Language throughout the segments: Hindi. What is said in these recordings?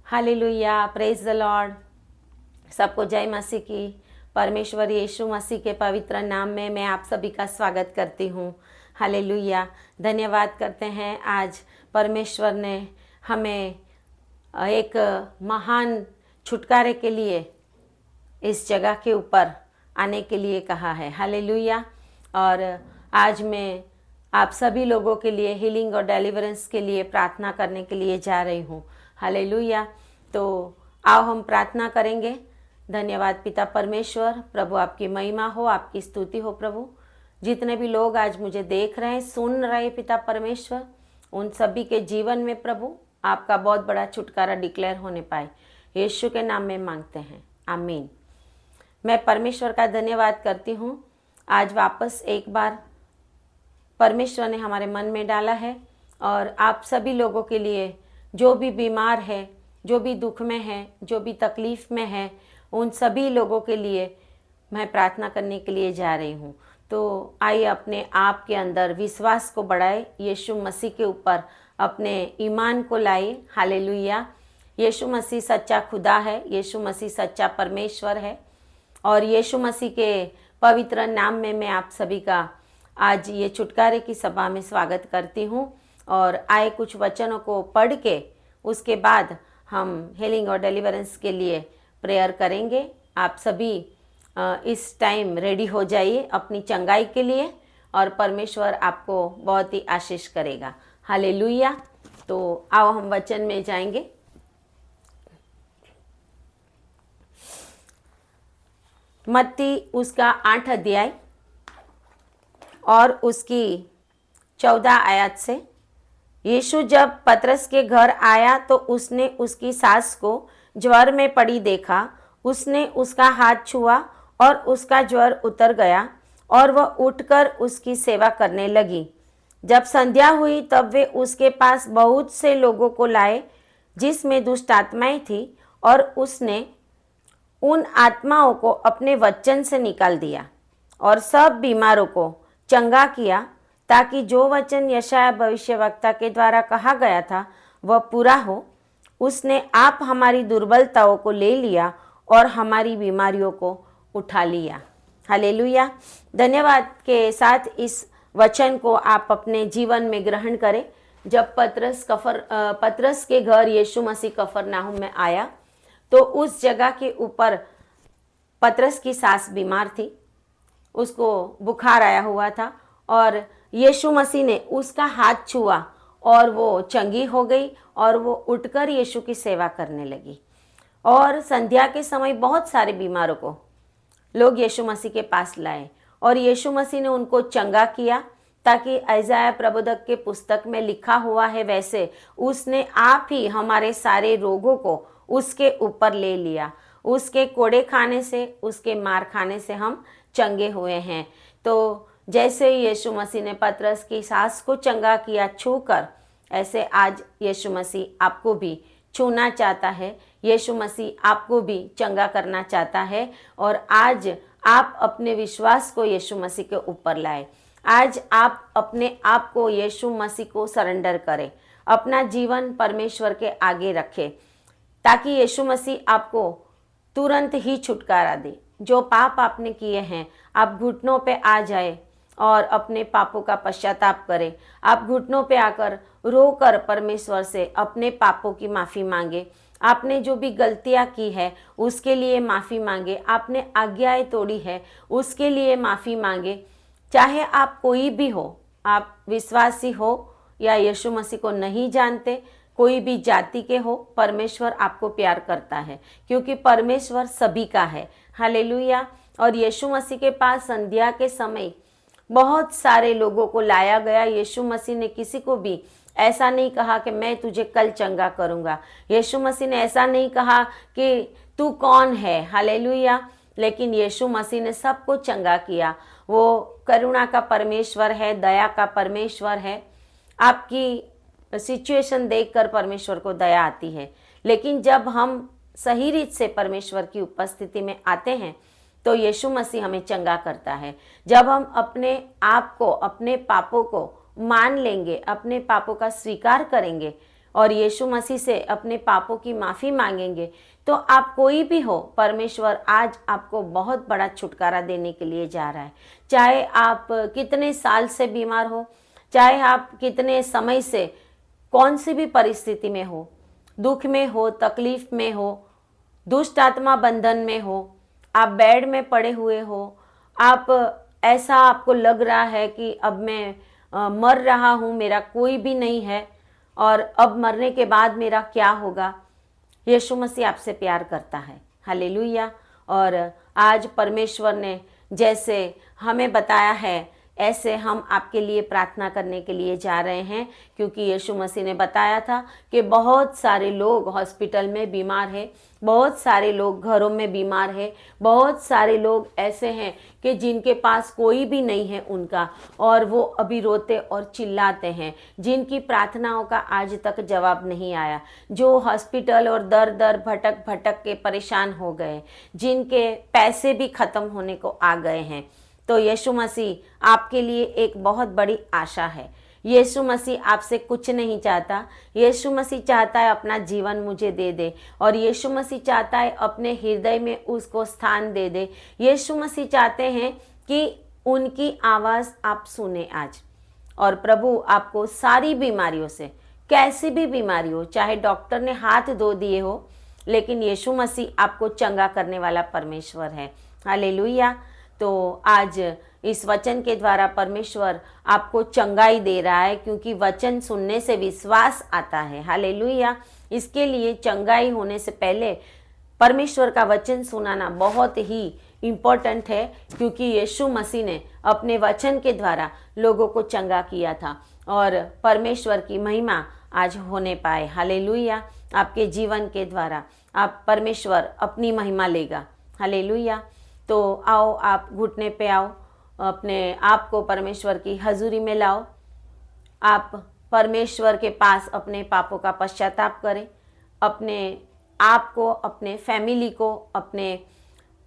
Hallelujah, praise the Lord. सबको जय मसीह की। परमेश्वर यीशु मसीह के पवित्र नाम में मैं आप सभी का स्वागत करती हूँ। हालेलुया, धन्यवाद करते हैं। आज परमेश्वर ने हमें एक महान छुटकारे के लिए इस जगह के ऊपर आने के लिए कहा है। हालेलुया। और आज मैं आप सभी लोगों के लिए हीलिंग और डिलीवरेंस के लिए प्रार्थना करने के लिए जा रही हूँ। हालेलुया। तो आओ हम प्रार्थना करेंगे। धन्यवाद पिता परमेश्वर। प्रभु आपकी महिमा हो, आपकी स्तुति हो। प्रभु जितने भी लोग आज मुझे देख रहे हैं, सुन रहे हैं पिता परमेश्वर, उन सभी के जीवन में प्रभु आपका बहुत बड़ा छुटकारा डिक्लेयर होने पाए, यीशु के नाम में मांगते हैं, आमीन। मैं परमेश्वर का धन्यवाद करती हूँ। आज वापस एक बार परमेश्वर ने हमारे मन में डाला है और आप सभी लोगों के लिए जो भी बीमार है, जो भी दुख में है, जो भी तकलीफ़ में है, उन सभी लोगों के लिए मैं प्रार्थना करने के लिए जा रही हूँ। तो आइए अपने आप के अंदर विश्वास को बढ़ाए, यीशु मसीह के ऊपर अपने ईमान को लाए। हालेलुया। यीशु मसीह सच्चा खुदा है, यीशु मसीह सच्चा परमेश्वर है और यीशु मसीह के पवित्र नाम में मैं आप सभी का आज ये छुटकारे की सभा में स्वागत करती हूँ। और आए कुछ वचनों को पढ़ के उसके बाद हम हीलिंग और डिलीवरेंस के लिए प्रेयर करेंगे। आप सभी इस टाइम रेडी हो जाइए अपनी चंगाई के लिए और परमेश्वर आपको बहुत ही आशीष करेगा। हालेलुया। तो आओ हम वचन में जाएंगे। मत्ती उसका 8 अध्याय और उसकी 14 आयत से। यीशु जब पतरस के घर आया तो उसने उसकी सास को ज्वर में पड़ी देखा। उसने उसका हाथ छुआ और उसका ज्वर उतर गया और वह उठकर उसकी सेवा करने लगी। जब संध्या हुई तब वे उसके पास बहुत से लोगों को लाए जिसमें दुष्ट आत्माएं थी और उसने उन आत्माओं को अपने वचन से निकाल दिया और सब बीमारों को चंगा किया, ताकि जो वचन यशायाह भविष्यवक्ता के द्वारा कहा गया था वह पूरा हो। उसने आप हमारी दुर्बलताओं को ले लिया और हमारी बीमारियों को उठा लिया। हालेलुया। धन्यवाद के साथ इस वचन को आप अपने जीवन में ग्रहण करें। जब पतरस के घर यीशु मसीह कफरनाहुम में आया तो उस जगह के ऊपर पतरस की सास बीमार थी, उसको बुखार आया हुआ था और यीशु मसीह ने उसका हाथ छुआ और वो चंगी हो गई और वो उठकर यीशु की सेवा करने लगी। और संध्या के समय बहुत सारे बीमारों को लोग यीशु मसीह के पास लाए और यीशु मसीह ने उनको चंगा किया, ताकि यशायाह प्रबोधक के पुस्तक में लिखा हुआ है वैसे उसने आप ही हमारे सारे रोगों को उसके ऊपर ले लिया। उसके कोड़े खाने से, उसके मार खाने से हम चंगे हुए हैं। तो जैसे यीशु मसीह ने पतरस की सास को चंगा किया छूकर, ऐसे आज यीशु मसीह आपको भी छूना चाहता है। यीशु मसीह आपको भी चंगा करना चाहता है और आज आप अपने विश्वास को यीशु मसीह के ऊपर लाए। आज आप अपने आप को यीशु मसीह को सरेंडर करें, अपना जीवन परमेश्वर के आगे रखें, ताकि यीशु मसीह आपको तुरंत ही छुटकारा दे। जो पाप आपने किए हैं आप घुटनों पे आ जाए और अपने पापों का पश्चाताप करें। आप घुटनों पे आकर रोकर परमेश्वर से अपने पापों की माफ़ी मांगे। आपने जो भी गलतियां की है उसके लिए माफ़ी मांगे। आपने आज्ञाएं तोड़ी है उसके लिए माफ़ी मांगे। चाहे आप कोई भी हो, आप विश्वासी हो या यीशु मसीह को नहीं जानते, कोई भी जाति के हो, परमेश्वर आपको प्यार करता है, क्योंकि परमेश्वर सभी का है। हालेलुया। और यीशु मसीह के पास संध्या के समय बहुत सारे लोगों को लाया गया। यीशु मसीह ने किसी को भी ऐसा नहीं कहा कि मैं तुझे कल चंगा करूंगा। यीशु मसीह ने ऐसा नहीं कहा कि तू कौन है। हालेलुया। लेकिन यीशु मसीह ने सबको चंगा किया। वो करुणा का परमेश्वर है, दया का परमेश्वर है। आपकी सिचुएशन देखकर परमेश्वर को दया आती है, लेकिन जब हम सही रीत से परमेश्वर की उपस्थिति में आते हैं तो यीशु मसीह हमें चंगा करता है। जब हम अपने आप को, अपने पापों को मान लेंगे, अपने पापों का स्वीकार करेंगे, और यीशु मसीह से अपने पापों की माफ़ी मांगेंगे तो आप कोई भी हो, परमेश्वर आज आपको बहुत बड़ा छुटकारा देने के लिए जा रहा है। चाहे आप कितने साल से बीमार हो, चाहे आप कितने समय से कौन सी भी परिस्थिति में हो, दुख में हो, तकलीफ में हो, दुष्ट आत्मा बंधन में हो, आप बेड में पड़े हुए हो, आप ऐसा आपको लग रहा है कि अब मैं मर रहा हूँ, मेरा कोई भी नहीं है और अब मरने के बाद मेरा क्या होगा। यीशु मसीह आपसे प्यार करता है। हालेलुया। और आज परमेश्वर ने जैसे हमें बताया है ऐसे हम आपके लिए प्रार्थना करने के लिए जा रहे हैं, क्योंकि यीशु मसीह ने बताया था कि बहुत सारे लोग हॉस्पिटल में बीमार हैं, बहुत सारे लोग घरों में बीमार हैं, बहुत सारे लोग ऐसे हैं कि जिनके पास कोई भी नहीं है उनका, और वो अभी रोते और चिल्लाते हैं, जिनकी प्रार्थनाओं का आज तक जवाब नहीं आया, जो हॉस्पिटल और दर दर भटक भटक के परेशान हो गए, जिनके पैसे भी खत्म होने को आ गए हैं। तो यीशु मसीह आपके लिए एक बहुत बड़ी आशा है। यीशु मसीह आपसे कुछ नहीं चाहता। यीशु मसीह चाहता है अपना जीवन मुझे दे दे, और यीशु मसीह चाहता है अपने हृदय में उसको स्थान दे दे। यीशु मसीह चाहते हैं कि उनकी आवाज़ आप सुने आज, और प्रभु आपको सारी बीमारियों से, कैसी भी बीमारी हो, चाहे डॉक्टर ने हाथ धो दिए हो, लेकिन यीशु मसीह आपको चंगा करने वाला परमेश्वर है। हालेलुया। तो आज इस वचन के द्वारा परमेश्वर आपको चंगाई दे रहा है, क्योंकि वचन सुनने से विश्वास आता है। हालेलुया। इसके लिए चंगाई होने से पहले परमेश्वर का वचन सुनाना बहुत ही इम्पोर्टेंट है, क्योंकि यीशु मसीह ने अपने वचन के द्वारा लोगों को चंगा किया था, और परमेश्वर की महिमा आज होने पाए। हालेलुया। आपके जीवन के द्वारा आप परमेश्वर अपनी महिमा लेगा। हालेलुया। तो आओ, आप घुटने पे आओ, अपने आप को परमेश्वर की हजूरी में लाओ। आप परमेश्वर के पास अपने पापों का पश्चाताप करें, अपने आप को, अपने फैमिली को, अपने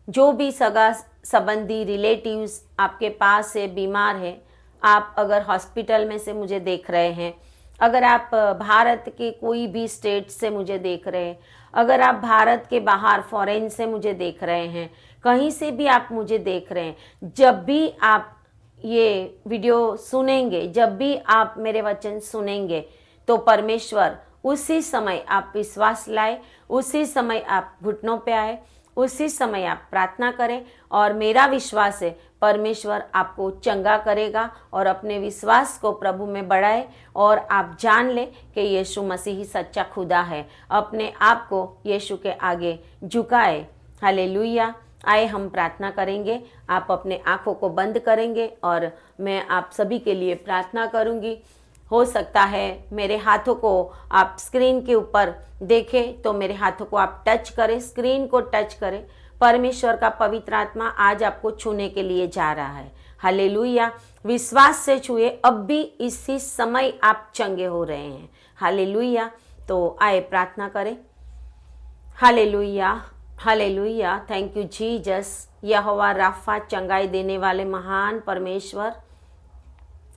जो भी सगा संबंधी रिलेटिव्स आपके पास से बीमार है, आप अगर हॉस्पिटल में से मुझे देख रहे हैं, अगर आप भारत के कोई भी स्टेट से मुझे देख रहे हैं, अगर आप भारत के बाहर फॉरेन से मुझे देख रहे हैं, कहीं से भी आप मुझे देख रहे हैं, जब भी आप ये वीडियो सुनेंगे, जब भी आप मेरे वचन सुनेंगे, तो परमेश्वर उसी समय आप विश्वास लाए, उसी समय आप घुटनों पे आए, उसी समय आप प्रार्थना करें, और मेरा विश्वास है परमेश्वर आपको चंगा करेगा, और अपने विश्वास को प्रभु में बढ़ाए, और आप जान ले कि यीशु मसीह ही सच्चा खुदा है। अपने आप को यीशु के आगे झुकाए। हालेलुया। आए हम प्रार्थना करेंगे। आप अपने आँखों को बंद करेंगे और मैं आप सभी के लिए प्रार्थना करूंगी। हो सकता है मेरे हाथों को आप स्क्रीन के ऊपर देखें, तो मेरे हाथों को आप टच करें, स्क्रीन को टच करें। परमेश्वर का पवित्र आत्मा आज आपको छूने के लिए जा रहा है। हालेलुया। विश्वास से छुए, अब भी इसी समय आप चंगे हो रहे हैं। हालेलुया। तो आए प्रार्थना करें। Hallelujah, hallelujah. Thank you Jesus. यहोवा राफा, चंगाई देने वाले महान परमेश्वर,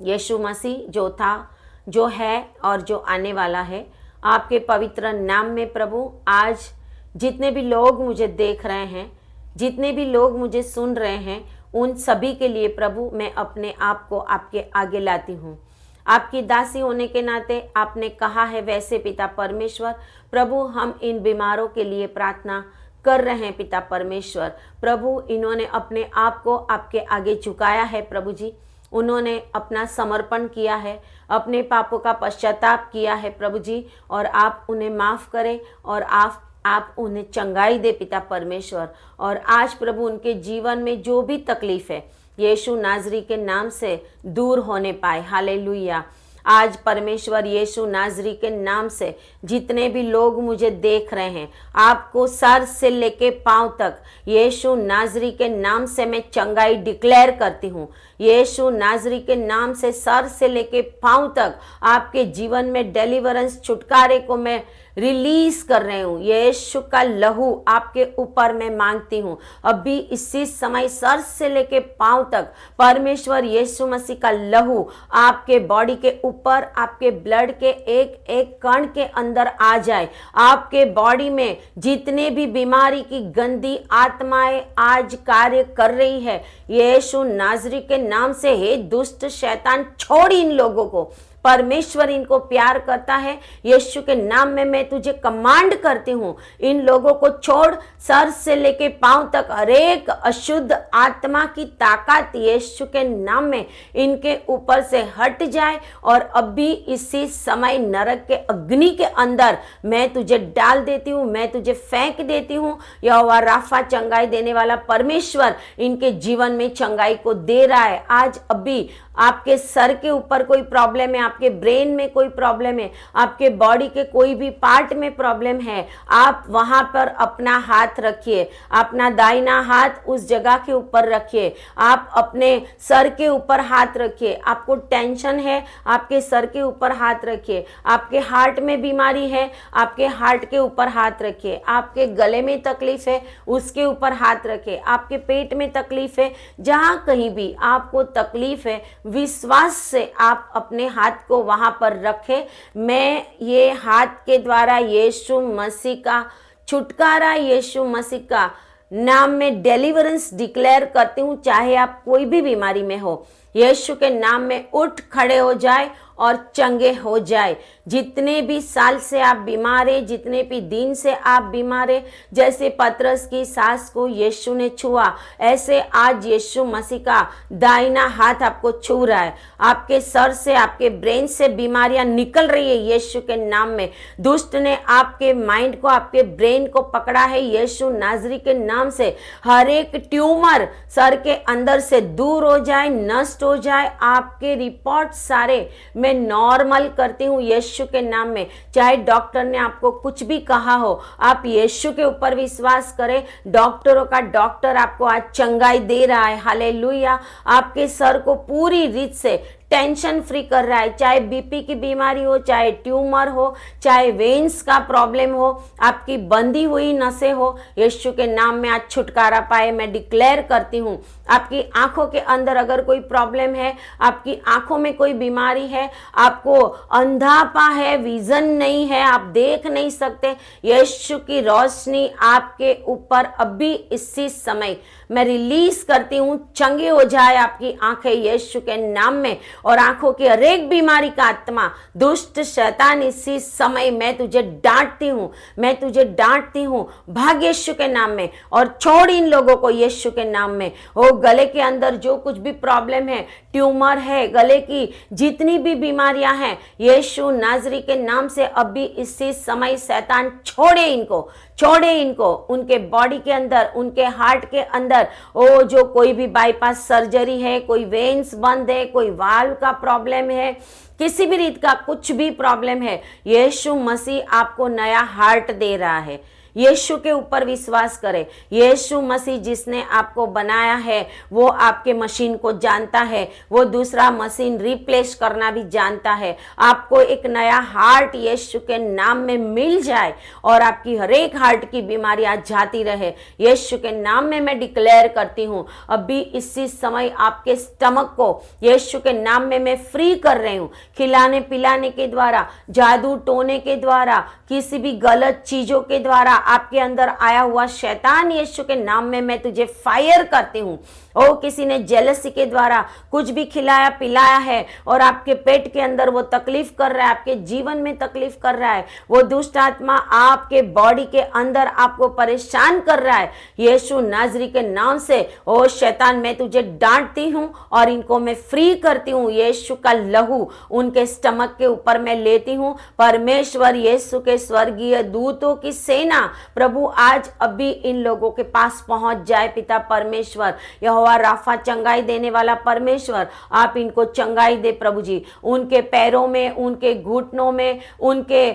यीशु मसीह जो था, जो है और जो आने वाला है, आपके पवित्र नाम में प्रभु आज जितने भी लोग मुझे देख रहे हैं, जितने भी लोग मुझे सुन रहे हैं, उन सभी के लिए प्रभु मैं अपने आप को आपके आगे लाती हूँ। आपकी दासी होने के नाते आपने कहा है वैसे पिता परमेश्वर, प्रभु हम इन बीमारों के लिए प्रार्थना कर रहे हैं। पिता परमेश्वर, प्रभु इन्होंने अपने आप को आपके आगे झुकाया है। प्रभु जी, उन्होंने अपना समर्पण किया है, अपने पापों का पश्चाताप किया है प्रभु जी, और आप उन्हें माफ़ करें और आप उन्हें चंगाई दे पिता परमेश्वर। और आज प्रभु उनके जीवन में जो भी तकलीफ है, यीशु नाजरी के नाम से दूर होने पाए। हालेलुया। आज परमेश्वर यीशु नाजरी के नाम से जितने भी लोग मुझे देख रहे हैं, आपको सर से लेके पांव तक यीशु नाजरी के नाम से मैं चंगाई डिक्लेयर करती हूँ। यीशु नाजरी के नाम से सर से लेके पांव तक आपके जीवन में डिलीवरेंस, छुटकारे को मैं रिलीज कर रही हूँ। यीशु का लहू आपके ऊपर मैं मांगती हूँ। अभी इसी समय सर से लेके पांव तक परमेश्वर यीशु मसीह का लहू आपके बॉडी के ऊपर, आपके ब्लड के एक एक कण के अंदर आ जाए। आपके बॉडी में जितने भी बीमारी की गंदी आत्माएं आज कार्य कर रही है, यीशु नाजरी के नाम से, हे दुष्ट शैतान, छोड़ इन लोगों को। परमेश्वर इनको प्यार करता है। यीशु के नाम में मैं तुझे कमांड करती हूँ, इन लोगों को छोड़। सर से लेके पांव तक हरेक अशुद्ध आत्मा की ताकत यीशु के नाम में इनके ऊपर से हट जाए। और अभी इसी समय नरक के अग्नि के अंदर मैं तुझे डाल देती हूँ, मैं तुझे फेंक देती हूँ। यहोवा राफा, चंगाई देने वाला परमेश्वर इनके जीवन में चंगाई को दे रहा है। आज अभी आपके सर के ऊपर कोई प्रॉब्लम है, आपके ब्रेन में कोई प्रॉब्लम है, आपके बॉडी के कोई भी पार्ट में प्रॉब्लम है, आप वहां पर अपना हाथ रखिए, अपना दाहिना हाथ उस जगह के ऊपर रखिए, आप अपने सर के ऊपर हाथ रखिए। आपको टेंशन है, आपके सर के ऊपर हाथ रखिए। आपके हार्ट में बीमारी है, आपके हार्ट के ऊपर हाथ रखिए। आपके गले में तकलीफ है, उसके ऊपर हाथ रखिए। आपके पेट में तकलीफ है, जहां कहीं भी आपको तकलीफ है, विश्वास से आप अपने हाथ को वहां पर रखें। मैं ये हाथ के द्वारा यीशु मसीह का छुटकारा, यीशु मसीह का नाम में डिलीवरेंस डिक्लेयर करती हूँ। चाहे आप कोई भी बीमारी में हो, यीशु के नाम में उठ खड़े हो जाए और चंगे हो जाए। जितने भी साल से आप बीमार है, जितने भी दिन से आप बीमार है, जैसे पतरस की सास को यीशु ने छुआ, ऐसे आज यीशु मसीह का दाहिना हाथ आपको छू रहा है। आपके सर से, आपके ब्रेन से बीमारियां निकल रही है यीशु के नाम में। दुष्ट ने आपके माइंड को, आपके ब्रेन को पकड़ा है, यीशु नाजरी के नाम से हर एक ट्यूमर सर के अंदर से दूर हो जाए, नष्ट हो जाए। आपके रिपोर्ट सारे मैं नॉर्मल करती हूँ यीशु के नाम में। चाहे डॉक्टर ने आपको कुछ भी कहा हो, आप यीशु के ऊपर विश्वास करें। डॉक्टरों का डॉक्टर आपको आज चंगाई दे रहा है। हालेलुया। आपके सर को पूरी रीत से टेंशन फ्री कर रहा है। चाहे बीपी की बीमारी हो, चाहे ट्यूमर हो, चाहे वेन्स का प्रॉब्लम हो, आपकी बंधी हुई नसें हो, यीशु के नाम में आज छुटकारा पाए। मैं डिक्लेयर करती हूँ। आपकी आंखों के अंदर अगर कोई प्रॉब्लम है, आपकी आंखों में कोई बीमारी है, आपको अंधापा है, विजन नहीं है, आप देख नहीं सकते, यीशु की रोशनी आपके ऊपर अभी इसी समय मैं रिलीज करती हूँ। चंगे हो जाए आपकी आंखें यीशु के नाम में। और आंखों की हर एक बीमारी का आत्मा, दुष्ट शैतान, इसी समय मैं तुझे डांटती हूँ, मैं तुझे डांटती हूँ, भाग यीशु के नाम में और छोड़ इन लोगों को यीशु के नाम में। ओ गले के अंदर जो कुछ भी प्रॉब्लम है, ट्यूमर है, गले की जितनी भी बीमारियां हैं, यीशु नाजरी के नाम से अभी इसी समय शैतान छोड़े इनको, छोड़े इनको। उनके बॉडी के अंदर, उनके हार्ट के अंदर, ओ जो कोई भी बाईपास सर्जरी है, कोई वेन्स बंद है, कोई वाल्व का प्रॉब्लम है, किसी भी रीत का कुछ भी प्रॉब्लम है, यीशु मसीह आपको नया हार्ट दे रहा है। यीशु के ऊपर विश्वास करें। यीशु मसीह जिसने आपको बनाया है, वो आपके मशीन को जानता है, वो दूसरा मशीन रिप्लेस करना भी जानता है। आपको एक नया हार्ट यीशु के नाम में मिल जाए और आपकी हर एक हार्ट की बीमारी आज जाती रहे। यीशु के नाम में मैं डिक्लेयर करती हूँ, अभी इसी समय आपके स्टमक को यीशु के नाम में मैं फ्री कर रही हूँ। खिलाने पिलाने के द्वारा, जादू टोने के द्वारा, किसी भी गलत चीजों के द्वारा आपके अंदर आया हुआ शैतान, यीशु के नाम में मैं तुझे फायर करती हूँ। ओ किसी ने जेलसी के द्वारा कुछ भी खिलाया पिलाया है और आपके पेट के अंदर वो तकलीफ कर रहा है, आपके जीवन में तकलीफ कर रहा है, वो दुष्ट आत्मा आपके बॉडी के अंदर आपको परेशान कर रहा है, यीशु नाजरी के नाम से ओ शैतान मैं तुझे डांटती हूँ और इनको मैं फ्री करती हूँ। यीशु का लहू उनके स्टमक के ऊपर मैं लेती हूँ। परमेश्वर यीशु के स्वर्गीय दूतों की सेना प्रभु आज अभी इन लोगों के पास पहुंच जाए। पिता परमेश्वर, यहोवा राफा, चंगाई देने वाला परमेश्वर, आप इनको चंगाई दे प्रभु जी। उनके पैरों में, उनके घुटनों में, उनके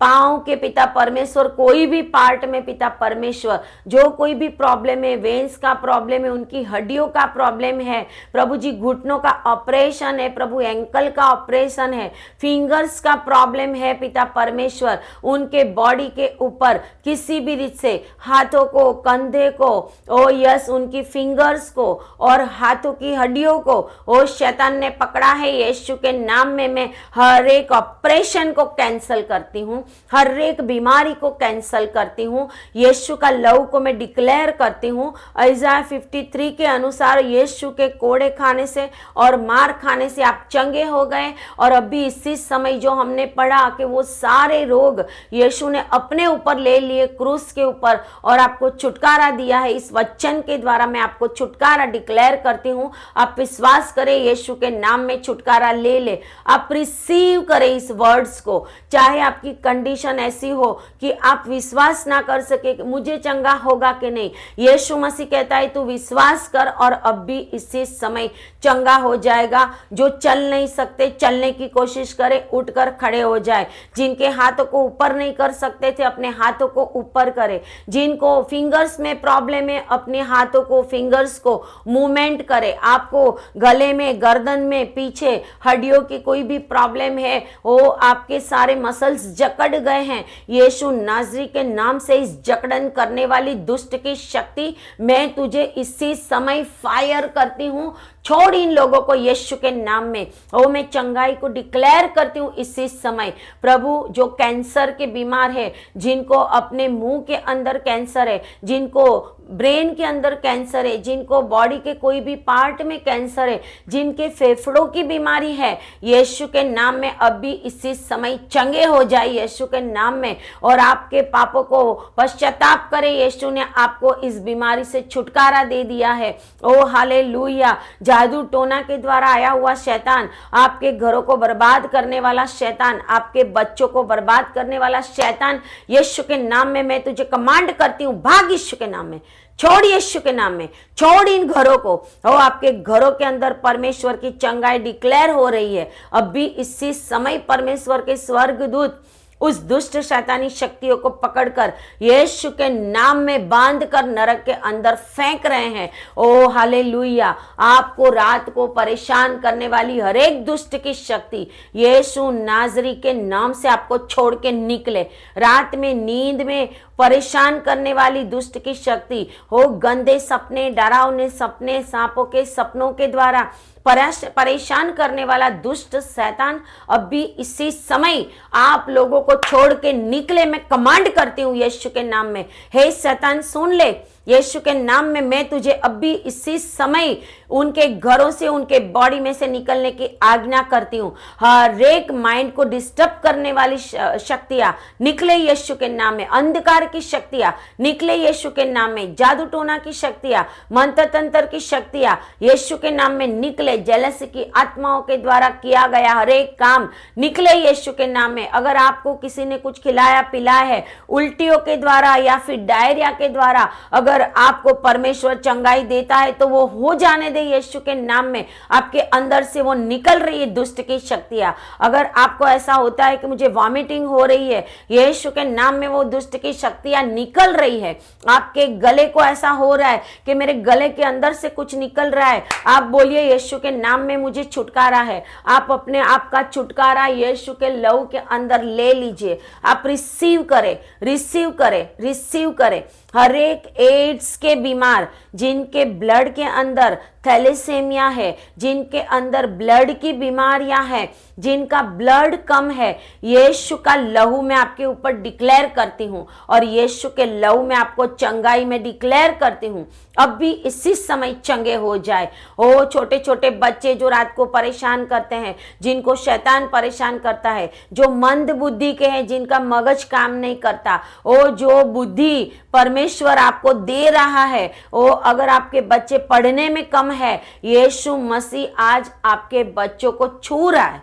पाँव के पिता परमेश्वर, कोई भी पार्ट में पिता परमेश्वर, जो कोई भी प्रॉब्लम है, वेन्स का प्रॉब्लम है, उनकी हड्डियों का प्रॉब्लम है प्रभु जी, घुटनों का ऑपरेशन है प्रभु, एंकल का ऑपरेशन है, फिंगर्स का प्रॉब्लम है पिता परमेश्वर, उनके बॉडी के ऊपर किसी भी रीत से, हाथों को, कंधे को, ओ यस, उनकी फिंगर्स को और हाथों की हड्डियों को ओ शैतान ने पकड़ा है। यीशु के नाम में मैं हर एक ऑपरेशन को कैंसल करती हूँ, हर एक बीमारी को कैंसल करती हूँ। यीशु का लव को मैं डिक्लेयर करती हूँ। इज़ाया 53 के अनुसार यीशु के कोड़े खाने से और मार खाने से आप चंगे हो गए, और अभी इसी समय जो हमने पढ़ा कि वो सारे रोग यीशु ने अपने ऊपर ले लिए क्रूस के ऊपर और आपको छुटकारा दिया है। इस वचन के द्वारा मैं आपको छुटकारा डिक्लेयर करती हूँ। आप विश्वास करें, यीशु के नाम में छुटकारा ले ले, आप रिसीव करें इस वर्ड्स को। चाहे आपकी कंडीशन ऐसी हो कि आप विश्वास ना कर सके कि मुझे चंगा होगा कि नहीं, यीशु मसीह कहता है तू विश्वास कर और अब भी इसी समय चंगा हो जाएगा। जो चल नहीं सकते, चलने की कोशिश करें, उठकर खड़े हो जाए। जिनके हाथों को ऊपर नहीं कर सकते थे, अपने हाथों को ऊपर करें। जिनको फिंगर्स में प्रॉब्लम है, अपने हाथों को, फिंगर्स को मूवमेंट करें। आपको गले में, गर्दन में, पीछे हड्डियों की कोई भी प्रॉब्लम है, वो आपके सारे मसल्स जकड़ गए हैं, यीशु नाज़री के नाम से इस जकड़न करने वाली दुष्ट की शक्ति मैं तुझे इसी समय फायर करती हूँ। छोड़ इन लोगों को यीशु के नाम में। ओ मैं चंगाई को डिक्लेयर करती हूँ इसी समय। प्रभु, जो कैंसर के बीमार है, जिनको अपने मुंह के अंदर कैंसर है, जिनको ब्रेन के अंदर कैंसर है, जिनको बॉडी के कोई भी पार्ट में कैंसर है, जिनके फेफड़ों की बीमारी है, यीशु के नाम में अभी इसी समय चंगे हो जाए यीशु के नाम में, और आपके पापों को पश्चाताप करें। यीशु ने आपको इस बीमारी से छुटकारा दे दिया है। ओ हालेलुया। जादू टोना के द्वारा आया हुआ शैतान, आपके घरों को बर्बाद करने वाला शैतान, आपके बच्चों को बर्बाद करने वाला शैतान, यीशु के नाम में मैं तुझे कमांड करती हूँ, भाग यीशु के नाम में, छोड़ यीशु के नाम में, छोड़ इन घरों को। और आपके घरों के अंदर परमेश्वर की चंगाई डिक्लेयर हो रही है। अभी इसी समय परमेश्वर के स्वर्गदूत उस दुष्ट शैतानी शक्तियों को पकड़कर यीशु के नाम में बांध कर नरक के अंदर फेंक रहे हैं। ओ हालेलुया। आपको रात को परेशान करने वाली हर एक दुष्ट की शक्ति यीशु नाज़री के नाम से आपको छोड़ के निकले। रात में नींद में परेशान करने वाली दुष्ट की शक्ति हो, गंदे सपने, डरावने सपने, सांपों के सपनों के द्वारा परेशान करने वाला दुष्ट शैतान अभी इसी समय आप लोगों को छोड़ के निकले। मैं कमांड करती हूँ यीशु के नाम में। हे शैतान सुन ले, यीशु के नाम में मैं तुझे अभी इसी समय उनके घरों से, उनके बॉडी में से निकलने की आज्ञा करती हूँ। हर एक माइंड को डिस्टर्ब करने वाली शक्तियां निकले यीशु के नाम में। अंधकार की शक्तियां निकले यीशु के नाम में। जादू टोना की शक्तियां, मंत्र तंत्र की शक्तियां यीशु के नाम में निकले। जेलसी की आत्माओं के द्वारा किया गया हर एक काम निकले यीशु के नाम में। अगर आपको किसी ने कुछ खिलाया पिलाया है, उल्टियों के द्वारा या फिर डायरिया के द्वारा, अगर आपको परमेश्वर चंगाई देता है तो वो हो जाने दे यीशु के नाम में। आपके अंदर से वो निकल रही है दुष्ट की शक्तियां। अगर आपको ऐसा होता है कि मुझे वॉमिटिंग हो रही है, यीशु के नाम में वो दुष्ट की शक्तियां निकल रही है। आपके गले को ऐसा हो रहा है कि मेरे गले के अंदर से कुछ निकल रहा है, आप बोलिए यीशु के नाम में मुझे छुटकारा है। आप अपने आप का छुटकारा यीशु के लहू के अंदर ले लीजिए। आप रिसीव करें, रिसीव करें, रिसीव करें। हर एक एड्स के बीमार, जिनके ब्लड के अंदर थैलेसेमिया है, जिनके अंदर ब्लड की बीमारियां हैं, जिनका ब्लड कम है, यीशु का लहू मैं आपके ऊपर डिक्लेयर करती हूँ और यीशु के लहू में आपको चंगाई में डिक्लेयर करती हूँ। अब भी इसी समय चंगे हो जाए। ओ छोटे छोटे बच्चे जो रात को परेशान करते हैं, जिनको शैतान परेशान करता है, जो मंद बुद्धि के हैं, जिनका मगज काम नहीं करता, ओ जो बुद्धि परमेश्वर आपको दे रहा है, ओ अगर आपके बच्चे पढ़ने में कम है, यीशु मसीह आज आपके बच्चों को छू रहा है,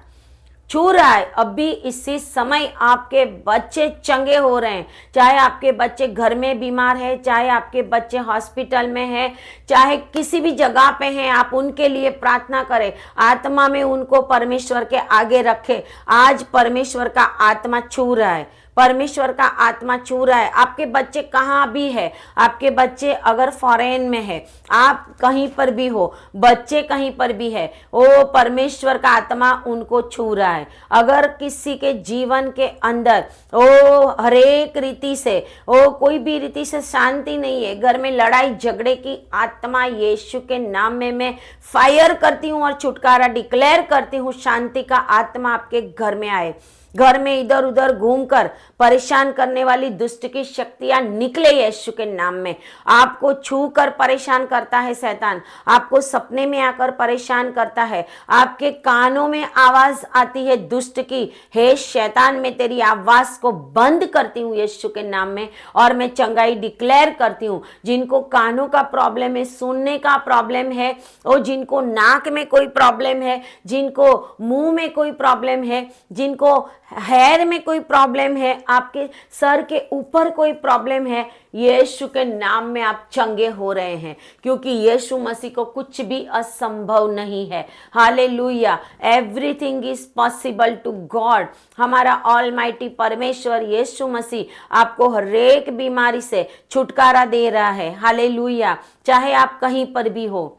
छू रहा है। अभी इसी समय आपके बच्चे चंगे हो रहे हैं। चाहे आपके बच्चे घर में बीमार है, चाहे आपके बच्चे हॉस्पिटल में है, चाहे किसी भी जगह पे हैं, आप उनके लिए प्रार्थना करें। आत्मा में उनको परमेश्वर के आगे रखें। आज परमेश्वर का आत्मा छू रहा है, परमेश्वर का आत्मा छू रहा है। आपके बच्चे कहाँ भी है, आपके बच्चे अगर फॉरेन में है, आप कहीं पर भी हो, बच्चे कहीं पर भी है, ओ परमेश्वर का आत्मा उनको छू रहा है। अगर किसी के जीवन के अंदर ओ हरेक रीति से ओ कोई भी रीति से शांति नहीं है, घर में लड़ाई झगड़े की आत्मा यीशु के नाम में मैं फायर करती हूँ और छुटकारा डिक्लेयर करती हूँ। शांति का आत्मा आपके घर में आए। घर में इधर उधर घूमकर परेशान करने वाली दुष्ट की शक्तियां निकले यीशु के नाम में। आपको छू कर परेशान करता है शैतान, आपको सपने में आकर परेशान करता है, आपके कानों में आवाज आती है दुष्ट की, हे शैतान मैं तेरी आवाज को बंद करती हूँ यीशु के नाम में और मैं चंगाई डिक्लेयर करती हूँ। जिनको कानों का प्रॉब्लम है, सुनने का प्रॉब्लम है, और जिनको नाक में कोई प्रॉब्लम है, जिनको मुंह में कोई प्रॉब्लम है, जिनको हेयर में कोई प्रॉब्लम है, आपके सर के ऊपर कोई प्रॉब्लम है, यीशु के नाम में आप चंगे हो रहे हैं, क्योंकि यीशु मसीह को कुछ भी असंभव नहीं है। Hallelujah, everything is possible to God. हमारा ऑलमाइटी परमेश्वर यीशु मसीह आपको हर एक बीमारी से छुटकारा दे रहा है। हालेलुया, चाहे आप कहीं पर भी हो,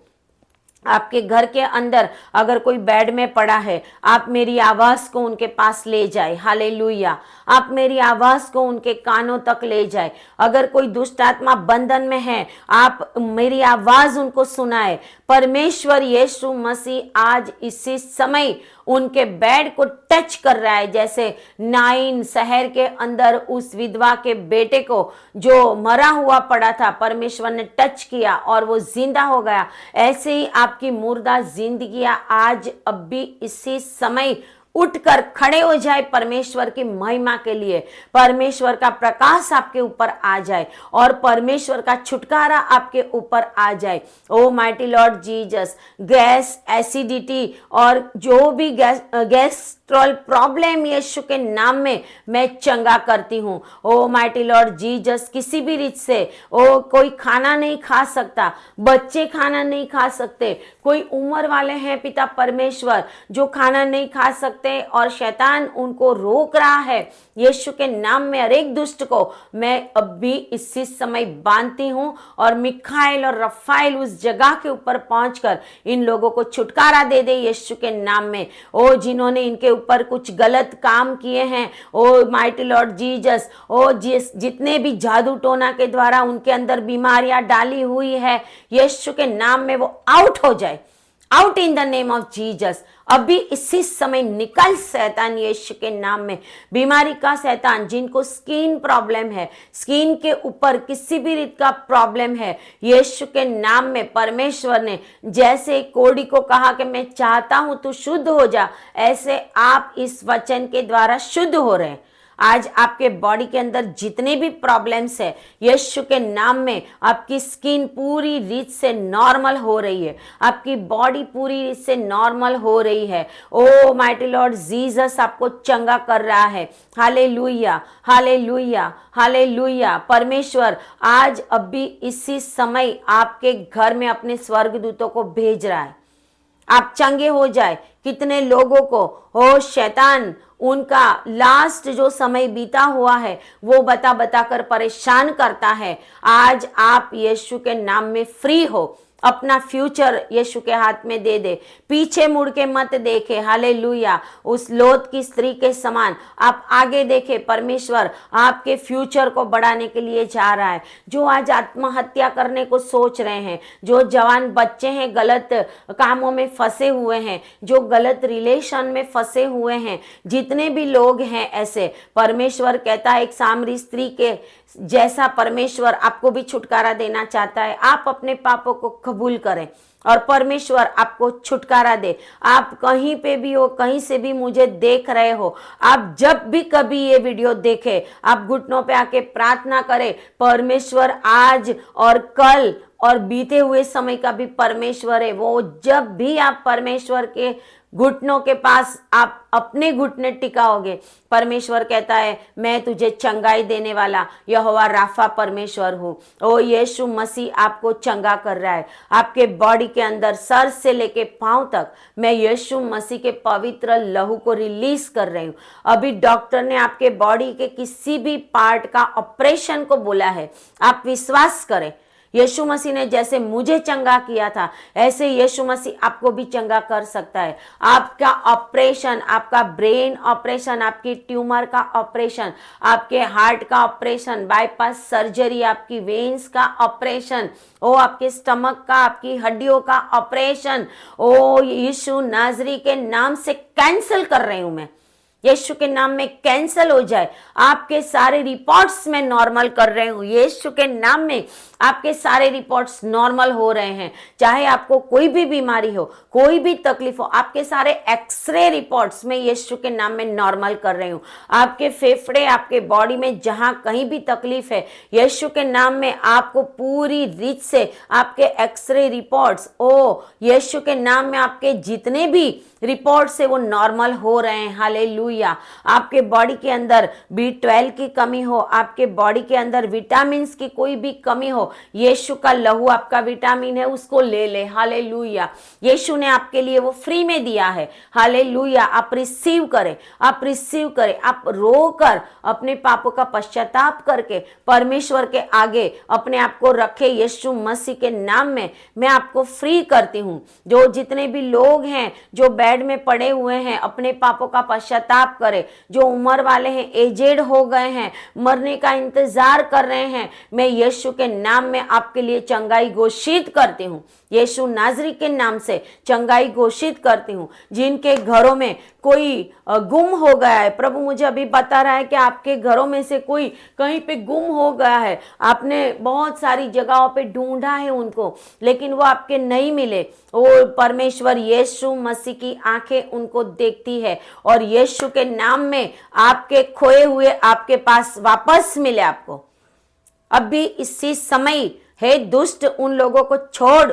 आपके घर के अंदर अगर कोई बेड में पड़ा है, आप मेरी आवाज को उनके पास ले जाए। हालेलुया, आप मेरी आवाज को उनके कानों तक ले जाए। अगर कोई दुष्ट आत्मा बंधन में है, आप मेरी आवाज उनको सुनाए। परमेश्वर यीशु मसीह आज इसी समय उनके बेड को टच कर रहा है, जैसे नाइन शहर के अंदर उस विधवा के बेटे को जो मरा हुआ पड़ा था, परमेश्वर ने टच किया और वो जिंदा हो गया। ऐसे ही आपकी मुर्दा जिंदगियां आज अभी इसी समय उठकर खड़े हो जाए परमेश्वर की महिमा के लिए। परमेश्वर का प्रकाश आपके ऊपर आ जाए और परमेश्वर का छुटकारा आपके ऊपर आ जाए। O mighty lord Jesus, gas, acidity और जो भी गैस्ट्रल प्रॉब्लम यीशु के नाम में मैं चंगा करती हूँ। ओ माइटी लॉर्ड जीसस, किसी भी रीत से ओ कोई खाना नहीं खा सकता, बच्चे खाना नहीं खा सकते, कोई उम्र वाले हैं पिता परमेश्वर जो खाना नहीं खा सकते और शैतान उनको रोक रहा है, यीशु के नाम में हर एक दुष्ट को मैं अभी इसी समय बांधती हूं और मिखाइल और रफाइल उस जगह के ऊपर पहुंचकर इन लोगों को छुटकारा दे दे यीशु के नाम में। ओ जिन्होंने इनके ऊपर कुछ गलत काम किए हैं, ओ माइटी लॉर्ड जीसस, ओ जितने भी जादू टोना के द्वारा उनके अंदर बीमारियां डाली हुई है, यीशु के नाम में वो आउट हो जाए, out in the name of Jesus. अभी इसी समय निकल शैतान यीशु के नाम में। बीमारी का शैतान, जिनको स्किन प्रॉब्लम है, स्किन के ऊपर किसी भी रीत का प्रॉब्लम है, यीशु के नाम में परमेश्वर ने जैसे कोढ़ी को कहा कि मैं चाहता हूं तू शुद्ध हो जा, ऐसे आप इस वचन के द्वारा शुद्ध हो रहे हैं। आज आपके बॉडी के अंदर जितने भी प्रॉब्लम्स है, यीशु के नाम में आपकी स्किन पूरी रीत से नॉर्मल हो रही है, आपकी बॉडी पूरी रीत से नॉर्मल हो रही है। ओ माइटी लॉर्ड जीसस आपको चंगा कर रहा है। Hallelujah, hallelujah, hallelujah. परमेश्वर आज अभी इसी समय आपके घर में अपने स्वर्गदूतों को भेज रहा है, आप चंगे हो जाए। कितने लोगों को हो शैतान उनका लास्ट जो समय बीता हुआ है वो बता बता कर परेशान करता है, आज आप यीशु के नाम में फ्री हो। अपना फ्यूचर यीशु के हाथ में दे दे, पीछे मुड़ के मत देखे। हालेलुया, उस लोत की स्त्री के समान आप आगे देखे। परमेश्वर आपके फ्यूचर को बढ़ाने के लिए जा रहा है। जो आज आत्महत्या करने को सोच रहे हैं, जो जवान बच्चे हैं गलत कामों में फंसे हुए हैं, जो गलत रिलेशन में फंसे हुए हैं, जितने भी लोग हैं ऐसे, परमेश्वर कहता है एक सामरी स्त्री के जैसा परमेश्वर आपको भी छुटकारा देना चाहता है। आप अपने पापों को कबूल करें और परमेश्वर आपको छुटकारा दे। आप कहीं पे भी हो, कहीं से भी मुझे देख रहे हो, आप जब भी कभी ये वीडियो देखें, आप घुटनों पे आके प्रार्थना करें। परमेश्वर आज और कल और बीते हुए समय का भी परमेश्वर है। वो जब भी आप परमेश्वर के घुटनों के पास आप अपने घुटने टिकाओगे। परमेश्वर कहता है मैं तुझे चंगाई देने वाला यहोवा राफा परमेश्वर हूँ। ओ यीशु मसीह आपको चंगा कर रहा है, आपके बॉडी के अंदर सर से लेके पांव तक मैं यीशु मसीह के पवित्र लहू को रिलीज कर रही हूँ। अभी डॉक्टर ने आपके बॉडी के किसी भी पार्ट का ऑपरेशन को बोला है, आप विश्वास करें। यीशु मसीह ने जैसे मुझे चंगा किया था ऐसे यीशु मसीह आपको भी चंगा कर सकता है। आपका ऑपरेशन, आपका ब्रेन ऑपरेशन, आपकी ट्यूमर का ऑपरेशन, आपके हार्ट का ऑपरेशन, बाईपास सर्जरी, आपकी वेन्स का ऑपरेशन, ओ आपके स्टमक का, आपकी हड्डियों का ऑपरेशन, ओ यीशु नाजरी के नाम से कैंसिल कर रही हूं मैं। यीशु के नाम में कैंसल हो जाए। आपके सारे रिपोर्ट्स में नॉर्मल कर रहे हूं। यीशु के नाम में आपके सारे रिपोर्ट्स नॉर्मल हो रहे हैं। चाहे आपको कोई भी बीमारी हो, कोई भी तकलीफ हो, आपके सारे एक्सरे रिपोर्ट्स में यीशु के नाम में नॉर्मल कर रही हूं। आपके फेफड़े, आपके बॉडी में जहां कहीं भी तकलीफ है, यीशु के नाम में आपको पूरी रीत से आपके एक्सरे रिपोर्ट्स, ओ यीशु के नाम में आपके जितने भी रिपोर्ट से वो नॉर्मल हो रहे हैं। हालेलुया। आपके बॉडी के अंदर B12 की कमी हो, आपके बॉडी के अंदर विटामिन की कोई भी कमी हो, यीशु का लहू आपका विटामिन है, उसको ले ले। हालेलुया। यीशु ने आपके लिए वो फ्री में दिया है। हालेलुया। आप रिसीव करें, आप रिसीव करें। आप रोकर अपने पापों का पश्चाताप करके परमेश्वर के आगे अपने आप को रखे। यीशु मसीह के नाम में मैं आपको फ्री करती हूँ। जो जितने भी लोग हैं जो बेड में पड़े हुए हैं, अपने पापों का पश्चाताप करें, जो उम्र वाले हैं, एजेड हो गए हैं, मरने का इंतजार कर रहे हैं, मैं यीशु के नाम में आपके लिए चंगाई घोषित करती हूँ। यीशु नाजरी के नाम से चंगाई घोषित करती हूँ। जिनके घरों में कोई गुम हो गया है, प्रभु मुझे अभी बता रहा है कि आपके घरों में से कोई कहीं पे गुम हो गया है, आपने बहुत सारी जगहों पे ढूंढा है उनको, लेकिन वो आपके नहीं मिले। ओ परमेश्वर यीशु मसीह की आंखें उनको देखती है और यीशु के नाम में आपके खोए हुए आपके पास वापस मिले। आपको अभी इसी समय हे दुष्ट उन लोगों को छोड़।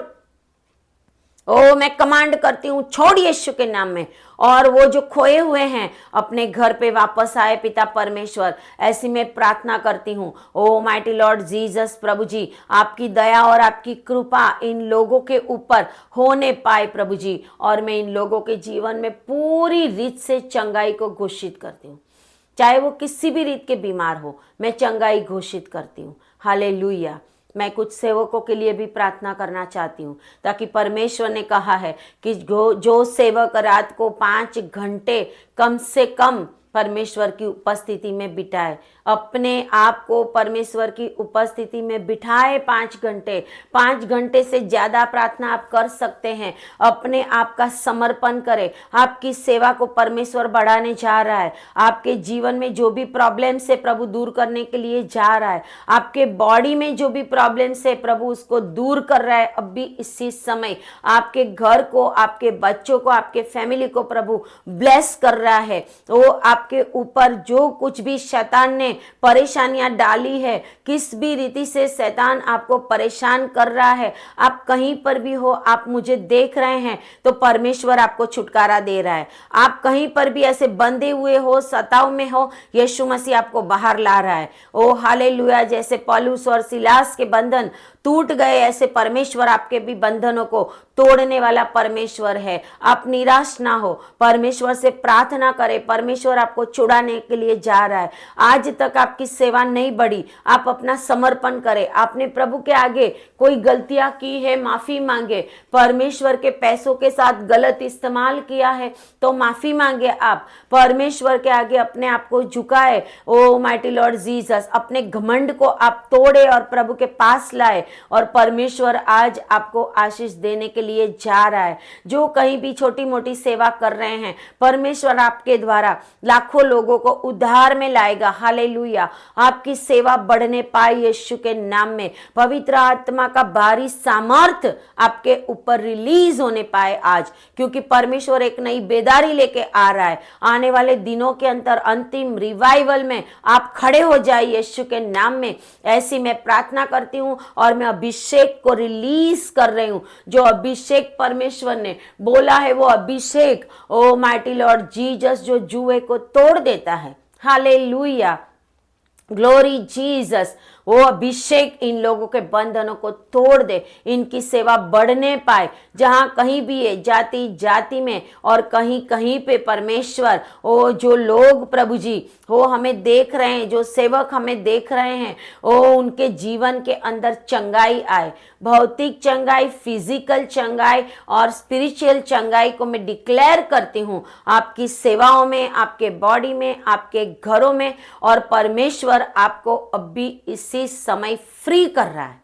ओ मैं कमांड करती हूँ, छोड़ यीशु के नाम में। और वो जो खोए हुए हैं अपने घर पे वापस आए पिता परमेश्वर, ऐसी मैं प्रार्थना करती हूँ। ओ माइटी लॉर्ड जीसस, प्रभु जी आपकी दया और आपकी कृपा इन लोगों के ऊपर होने पाए प्रभु जी। और मैं इन लोगों के जीवन में पूरी रीत से चंगाई को घोषित करती हूँ। चाहे वो किसी भी रीत के बीमार हो, मैं चंगाई घोषित करती हूँ। हालेलुया। मैं कुछ सेवकों के लिए भी प्रार्थना करना चाहती हूँ, ताकि परमेश्वर ने कहा है कि जो सेवक रात को 5 घंटे कम से कम परमेश्वर की उपस्थिति में बिताए, अपने आप को परमेश्वर की उपस्थिति में बिठाए 5 घंटे से ज़्यादा प्रार्थना आप कर सकते हैं। अपने आप का समर्पण करें। आपकी सेवा को परमेश्वर बढ़ाने जा रहा है। आपके जीवन में जो भी प्रॉब्लम्स है प्रभु दूर करने के लिए जा रहा है। आपके बॉडी में जो भी प्रॉब्लम्स है प्रभु उसको दूर कर रहा है। अभी इसी समय आपके घर को, आपके बच्चों को, आपके फैमिली को प्रभु ब्लेस कर रहा है। वो आपके ऊपर जो कुछ भी शैतान ने परेशानियां डाली है, किस भी रीति से शैतान आपको परेशान कर रहा है, आप कहीं पर भी हो, आप मुझे देख रहे हैं तो परमेश्वर आपको छुटकारा दे रहा है। आप कहीं पर भी ऐसे बंधे हुए हो, सताव में हो, यीशु मसीह आपको बाहर ला रहा है। ओ हालेलुया। जैसे पौलुस और सिलास के बंधन टूट गए, ऐसे परमेश्वर आपके भी बंधनों को तोड़ने वाला परमेश्वर है। आप निराश ना हो, परमेश्वर से प्रार्थना करें। परमेश्वर आपको छुड़ाने के लिए जा रहा है। आज तक आपकी सेवा नहीं बढ़ी, आप अपना समर्पण करें। आपने प्रभु के आगे कोई गलतियां की है, माफी मांगे। परमेश्वर के पैसों के साथ गलत इस्तेमाल किया है तो माफी मांगे। आप परमेश्वर के आगे अपने आप को झुकाए। ओ माइटी लॉर्ड जीसस, अपने घमंड को आप तोड़े और प्रभु के पास लाए, और परमेश्वर आज आपको आशीष देने के लिए जा रहा है। जो कहीं भी छोटी मोटी सेवा कर रहे हैं, परमेश्वर आपके द्वारा लाखों लोगों को उद्धार में लाएगा। हालेलुया। आपकी सेवा बढ़ने पाए यीशु के नाम में। पवित्र आत्मा का भारी सामर्थ आपके ऊपर रिलीज होने पाए आज, क्योंकि परमेश्वर एक नई बेदारी लेके आ रहा है। आने वाले दिनों के अंदर अंतिम रिवाइवल में आप खड़े हो जाए यीशु के नाम में। ऐसी मैं प्रार्थना करती हूँ और मैं अभिषेक को रिलीज कर रही हूँ। जो अभिषेक परमेश्वर ने बोला है, वो अभिषेक, ओ माइटी लॉर्ड जीसस, जो जुए को तोड़ देता है। Hallelujah, glory Jesus. वो अभिषेक इन लोगों के बंधनों को तोड़ दे, इनकी सेवा बढ़ने पाए। जहां कहीं भी है, जाति जाति में और कहीं कहीं पे परमेश्वर, ओ जो लोग प्रभु जी वो हमें देख रहे हैं, जो सेवक हमें देख रहे हैं, ओ उनके जीवन के अंदर चंगाई आए। भौतिक चंगाई, फिजिकल चंगाई और स्पिरिचुअल चंगाई को मैं डिक्लेयर करती हूँ आपकी सेवाओं में, आपके बॉडी में, आपके घरों में। और परमेश्वर आपको अभी इसी समय फ्री कर रहा है।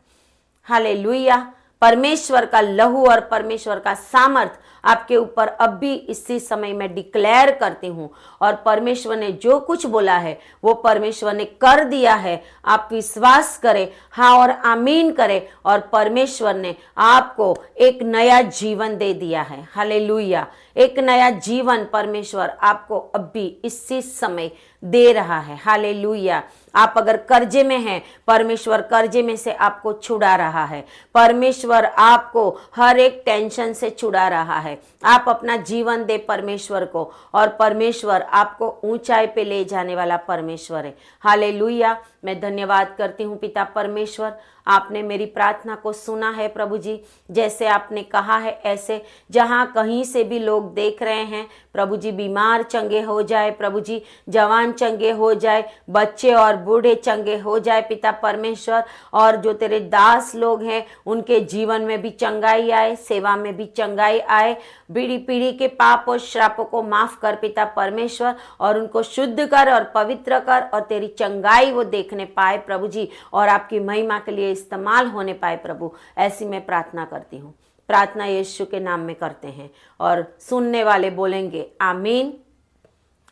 हालेलुया। परमेश्वर का लहू और परमेश्वर का सामर्थ आपके ऊपर अभी इसी समय में डिक्लेयर करती हूँ। और परमेश्वर ने जो कुछ बोला है वो परमेश्वर ने कर दिया है। आप विश्वास करें, हाँ और आमीन करें, और परमेश्वर ने आपको एक नया जीवन दे दिया है। हालेलुया। एक नया जीवन परमेश्वर आपको अभी इसी समय दे रहा है। हालेलुया। आप अगर कर्जे में हैं, परमेश्वर कर्जे में से आपको छुड़ा रहा है। परमेश्वर आपको हर एक टेंशन से छुड़ा रहा है। आप अपना जीवन दे परमेश्वर को, और परमेश्वर आपको ऊंचाई पे ले जाने वाला परमेश्वर है। हालेलुया। मैं धन्यवाद करती हूँ पिता परमेश्वर, आपने मेरी प्रार्थना को सुना है प्रभु जी। जैसे आपने कहा है ऐसे जहाँ कहीं से भी लोग देख रहे हैं प्रभु जी, बीमार चंगे हो जाए प्रभु जी, जवान चंगे हो जाए, बच्चे और बूढ़े चंगे हो जाए पिता परमेश्वर। और जो तेरे दास लोग हैं उनके जीवन में भी चंगाई आए, सेवा में भी चंगाई आए। पीढ़ी पीढ़ी के पाप और श्रापों को माफ कर पिता परमेश्वर, और उनको शुद्ध कर और पवित्र कर, और तेरी चंगाई वो देखने पाए प्रभु जी, और आपकी महिमा के लिए इस्तेमाल होने पाए प्रभु। ऐसी मैं प्रार्थना करती हूँ। प्रार्थना यीशु के नाम में करते हैं, और सुनने वाले बोलेंगे आमीन,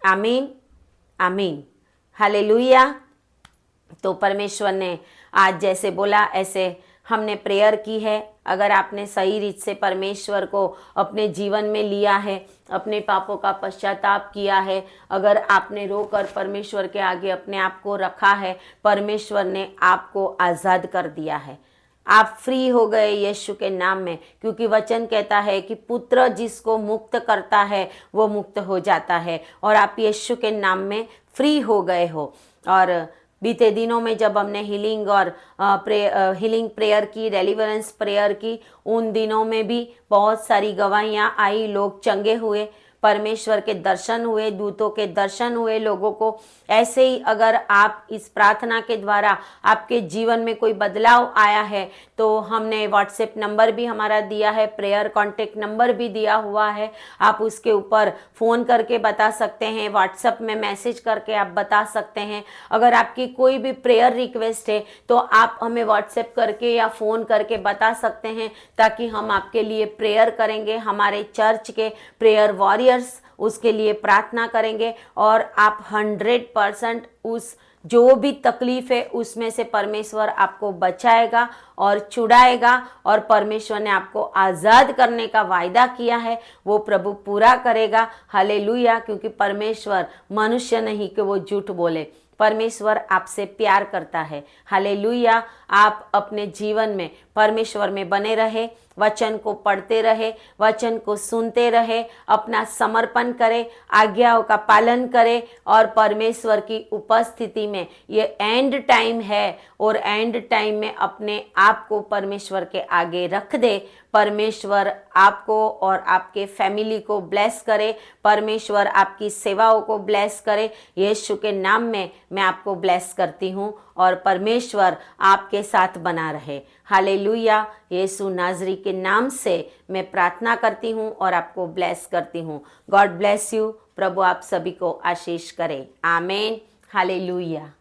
आमीन, आमीन। हालेलुया। तो परमेश्वर ने आज जैसे बोला ऐसे हमने प्रेयर की है। अगर आपने सही रीत से परमेश्वर को अपने जीवन में लिया है, अपने पापों का पश्चाताप किया है, अगर आपने रोकर परमेश्वर के आगे अपने आप को रखा है, परमेश्वर ने आपको आज़ाद कर दिया है। आप फ्री हो गए यीशु के नाम में, क्योंकि वचन कहता है कि पुत्र जिसको मुक्त करता है वो मुक्त हो जाता है। और आप यीशु के नाम में फ्री हो गए हो। और बीते दिनों में जब हमने हीलिंग और हीलिंग प्रेयर की, डेलिवरेंस प्रेयर की, उन दिनों में भी बहुत सारी गवाहियाँ आई, लोग चंगे हुए, परमेश्वर के दर्शन हुए, दूतों के दर्शन हुए लोगों को। ऐसे ही अगर आप इस प्रार्थना के द्वारा आपके जीवन में कोई बदलाव आया है तो हमने व्हाट्सएप नंबर भी हमारा दिया है, प्रेयर कॉन्टेक्ट नंबर भी दिया हुआ है। आप उसके ऊपर फ़ोन करके बता सकते हैं, व्हाट्सएप में मैसेज करके आप बता सकते हैं। अगर आपकी कोई भी प्रेयर रिक्वेस्ट है तो आप हमें व्हाट्सएप करके या फ़ोन करके बता सकते हैं, ताकि हम आपके लिए प्रेयर करेंगे। हमारे चर्च के प्रेयर वॉरियर उसके लिए प्रार्थना करेंगे, और आप 100% उस जो भी तकलीफ है उसमें से परमेश्वर आपको बचाएगा और छुड़ाएगा। और परमेश्वर ने आपको आज़ाद करने का वायदा किया है, वो प्रभु पूरा करेगा। हालेलुया। क्योंकि परमेश्वर मनुष्य नहीं कि वो झूठ बोले। परमेश्वर आपसे प्यार करता है। हालेलुया। आप अपने जीवन में परमेश्वर में बने रहे, वचन को पढ़ते रहे, वचन को सुनते रहे, अपना समर्पण करें, आज्ञाओं का पालन करें, और परमेश्वर की उपस्थिति में ये एंड टाइम है, और एंड टाइम में अपने आप को परमेश्वर के आगे रख दे। परमेश्वर आपको और आपके फैमिली को ब्लेस करे, परमेश्वर आपकी सेवाओं को ब्लेस करे। यीशु के नाम में मैं आपको ब्लेस करती हूँ, और परमेश्वर आपके साथ बना रहे। हालेलुया। यीशु नाजरी के नाम से मैं प्रार्थना करती हूँ और आपको ब्लेस करती हूँ। God bless you. प्रभु आप सभी को आशीष करे। आमीन। हालेलुया।